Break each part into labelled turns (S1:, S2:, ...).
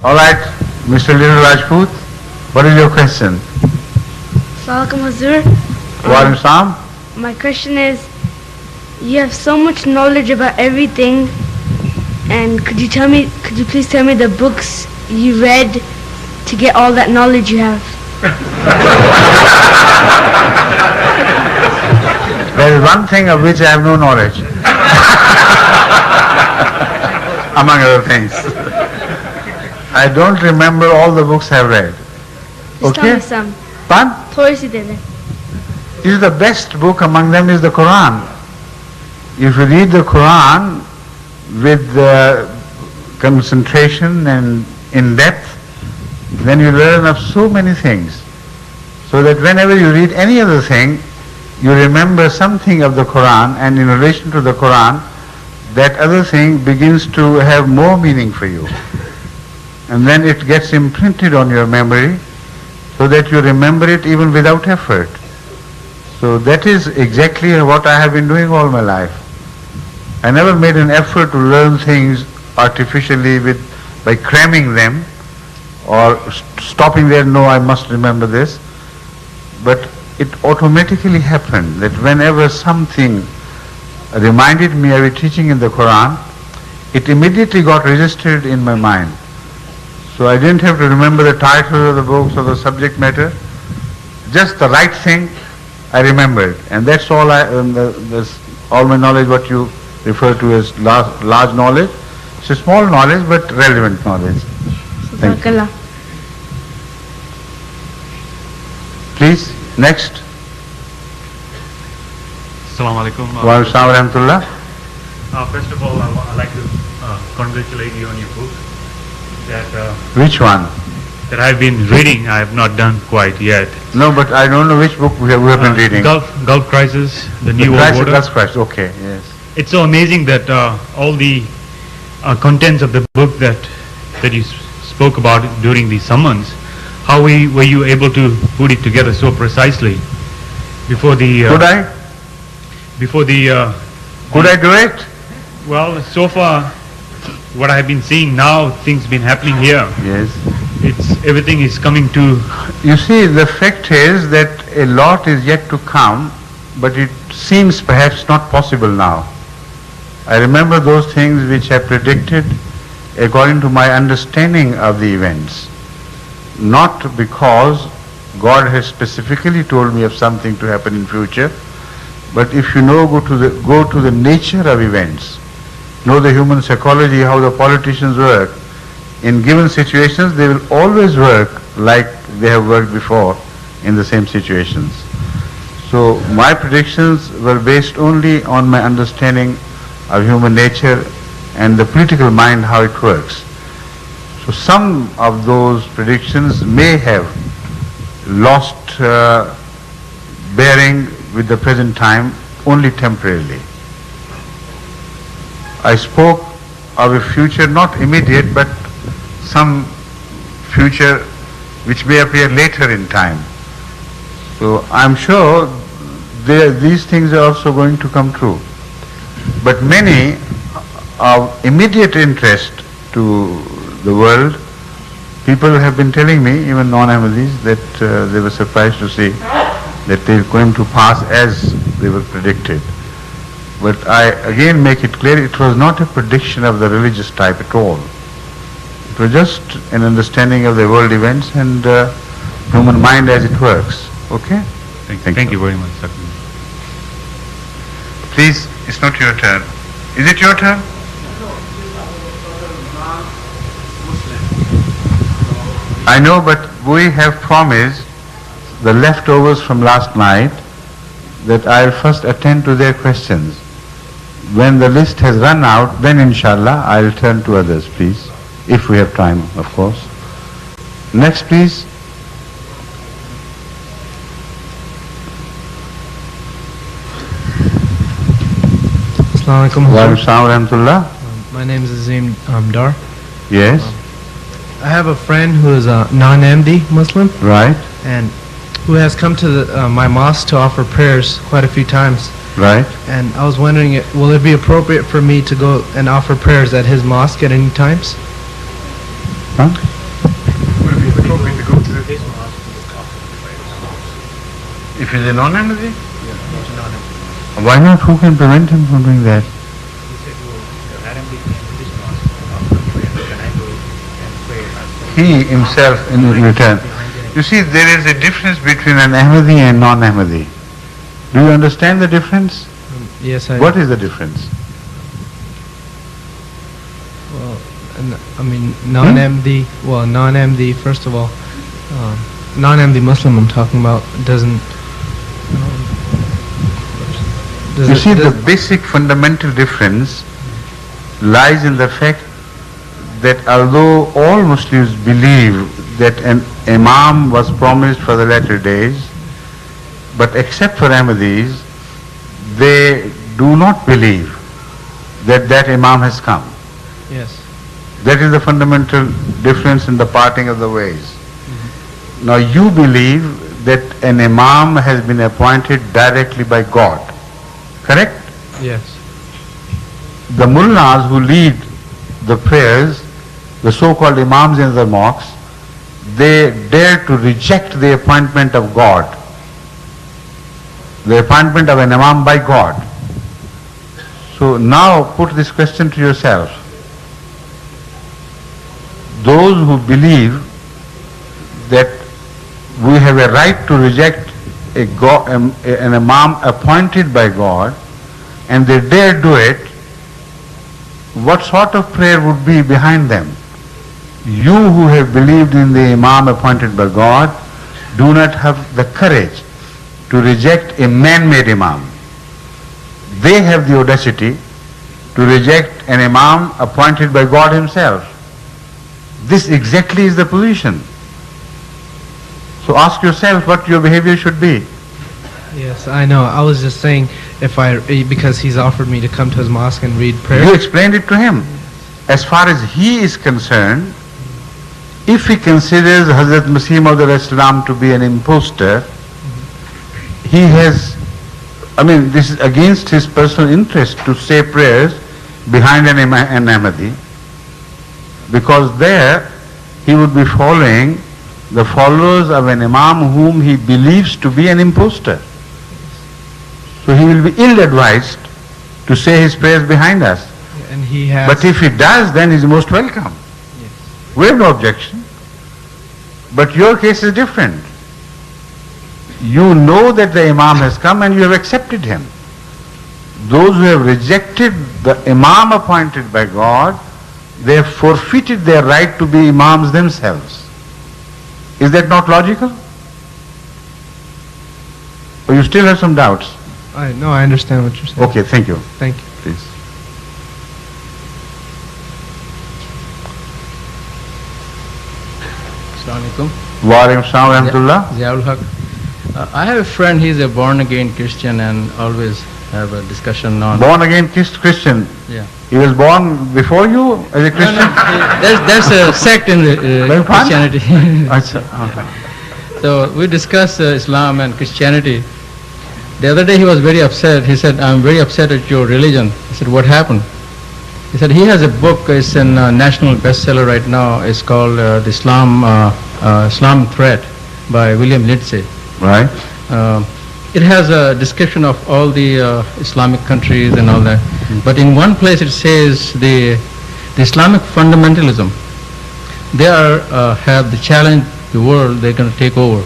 S1: All right, Mr. Little Rajput, what is your question?
S2: Assalamualaikum Hazur.
S1: Warren Sam?
S2: My question is, you have so much knowledge about everything, and could you please tell me the books you read to get all that knowledge you have?
S1: There is one thing of which I have no knowledge. Among other things. I don't remember all the books I have read.
S2: Just tell me some.
S1: Fun?
S2: Thodi si de de.
S1: This is the best book among them is the Quran. If you read the Quran with concentration and in depth, then you learn of so many things. So that whenever you read any other thing, you remember something of the Quran, and in relation to the Quran, that other thing begins to have more meaning for you. And then it gets imprinted on your memory so that you remember it even without effort. So that is exactly what I have been doing all my life. I never made an effort to learn things artificially by cramming them or stopping there, no, I must remember this. But it automatically happened that whenever something reminded me of a teaching in the Quran, it immediately got registered in my mind. So I didn't have to remember the title of the books or the subject matter. Just the right thing I remembered, and that's all. That's all my knowledge. What you refer to as large knowledge. It's a small knowledge, but relevant knowledge. Thank you. Please, next.
S3: Assalamu alaikum.
S1: Wa alaikum rahmatullah.
S3: First of all, I'd like to congratulate you on your book.
S1: Which one?
S3: That I've been reading. I have not done quite yet.
S1: No, but I don't know which book we have been reading.
S3: Gulf Crisis, the New World Order.
S1: Gulf Crisis, okay, yes.
S3: It's so amazing that all the contents of the book that you spoke about during the summons, how were you able to put it together so precisely before the...
S1: Could I?
S3: Before the...
S1: Could I do it?
S3: Well, so far, what I have been seeing now, things been happening here.
S1: Yes.
S3: Everything is coming to...
S1: You see, the fact is that a lot is yet to come, but it seems perhaps not possible now. I remember those things which I predicted according to my understanding of the events. Not because God has specifically told me of something to happen in future, but if you know, go to the nature of events, know the human psychology, how the politicians work. In given situations, they will always work like they have worked before in the same situations. So my predictions were based only on my understanding of human nature and the political mind, how it works. So some of those predictions may have lost bearing with the present time only temporarily. I spoke of a future not immediate, but some future which may appear later in time. So I'm sure these things are also going to come true. But many of immediate interest to the world, people have been telling me, even non-Ahmadis, that they were surprised to see that they are going to pass as they were predicted. But I again make it clear, it was not a prediction of the religious type at all. It was just an understanding of the world events and human mind as it works. Okay?
S3: Thank you very much, Dr.
S1: Please, it's not your turn. Is it your turn? I know, but we have promised the leftovers from last night that I'll first attend to their questions. When the list has run out, then inshallah I'll turn to others, please. If we have time, of course. Next, please.
S4: Assalamu alaikum.
S1: Wa alaikum rahmatullah.
S4: My name is Azim Dar.
S1: Yes.
S4: I have a friend who is a non-Ahmadi Muslim.
S1: Right.
S4: And who has come to my mosque to offer prayers quite a few times.
S1: Right.
S4: And I was wondering, will it be appropriate for me to go and offer prayers at his mosque at any times?
S1: Huh? If he is a non-Ahmadi? Why not? Who can prevent him from doing that? He himself in return. You see, there is a difference between an Ahmadi and non-Ahmadi. Do you understand the difference?
S4: Yes, I.
S1: What is the difference?
S4: Well, I mean, non-MD. Well, non-MD. First of all, non-MD Muslim I'm talking about doesn't.
S1: You see, the basic fundamental difference lies in the fact that although all Muslims believe that an Imam was promised for the latter days, but except for Ahmadis, they do not believe that that Imam has come.
S4: Yes.
S1: That is the fundamental difference in the parting of the ways. Now you believe that an Imam has been appointed directly by God, correct?
S4: Yes.
S1: The mullahs who lead the prayers, the so-called Imams in the mosques, they dare to reject the appointment of God, the appointment of an Imam by God. So now put this question to yourself. Those who believe that we have a right to reject an Imam appointed by God, and they dare do it, what sort of prayer would be behind them? You who have believed in the Imam appointed by God do not have the courage to reject a man-made Imam. They have the audacity to reject an Imam appointed by God himself. This exactly is the position. So ask yourself what your behavior should be.
S4: Yes, I know. I was just saying, because he's offered me to come to his mosque and read prayer.
S1: You explained it to him. As far as he is concerned, if he considers Hazrat Masih Maud Islam to be an impostor, he has, this is against his personal interest to say prayers behind an Ahmadi, because there he would be following the followers of an Imam whom he believes to be an impostor. So he will be ill-advised to say his prayers behind us.
S4: And he has.
S1: But if he does, then he's most welcome.
S4: Yes.
S1: We have no objection. But your case is different. You know that the Imam has come and you have accepted him. Those who have rejected the Imam appointed by God, they have forfeited their right to be Imams themselves. Is that not logical? Or you still have some doubts?
S4: I understand what you're saying.
S1: Okay, thank you.
S4: Thank you.
S1: Please.
S5: Assalamualaikum.
S1: Wa alaikum assalam wa rahmatullah.
S5: Ziaul Haq. I have a friend, he's a born-again Christian and always have a discussion on...
S1: Born again Christian.
S5: Yeah.
S1: He was born before you as a Christian?
S5: There's a sect in
S1: Very fun.
S5: Christianity.
S1: Achha, okay.
S5: So we discussed Islam and Christianity. The other day he was very upset. He said, I'm very upset at your religion. I said, what happened? He said, he has a book, it's a national bestseller right now. It's called the Islam Threat by William Lindsay.
S1: Right.
S5: It has a description of all the Islamic countries and all that. But in one place it says the Islamic fundamentalism, they have the challenge the world, they're going to take over.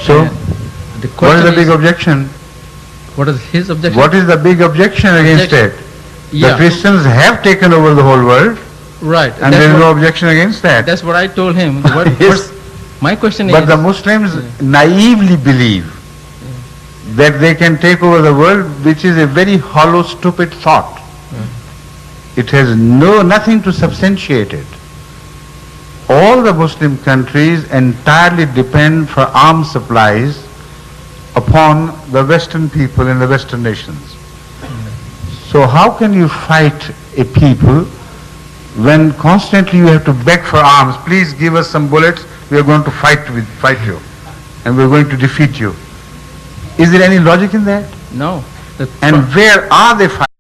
S1: So,
S5: The
S1: what is the
S5: question
S1: big objection?
S5: What is his objection?
S1: What is the big objection against it?
S5: Yeah.
S1: The Christians have taken over the whole world,
S5: Right.
S1: and there is no objection against that.
S5: That's what I told him.
S1: Yes.
S5: My question
S1: But
S5: is...
S1: the Muslims naively believe that they can take over the world, which is a very hollow, stupid thought. It has nothing to substantiate it. All the Muslim countries entirely depend for arms supplies upon the Western people in the Western nations. So how can you fight a people when constantly you have to beg for arms? Please give us some bullets, we are going to fight you, and we are going to defeat you. Is there any logic in that?
S5: No.
S1: And where are they fighting?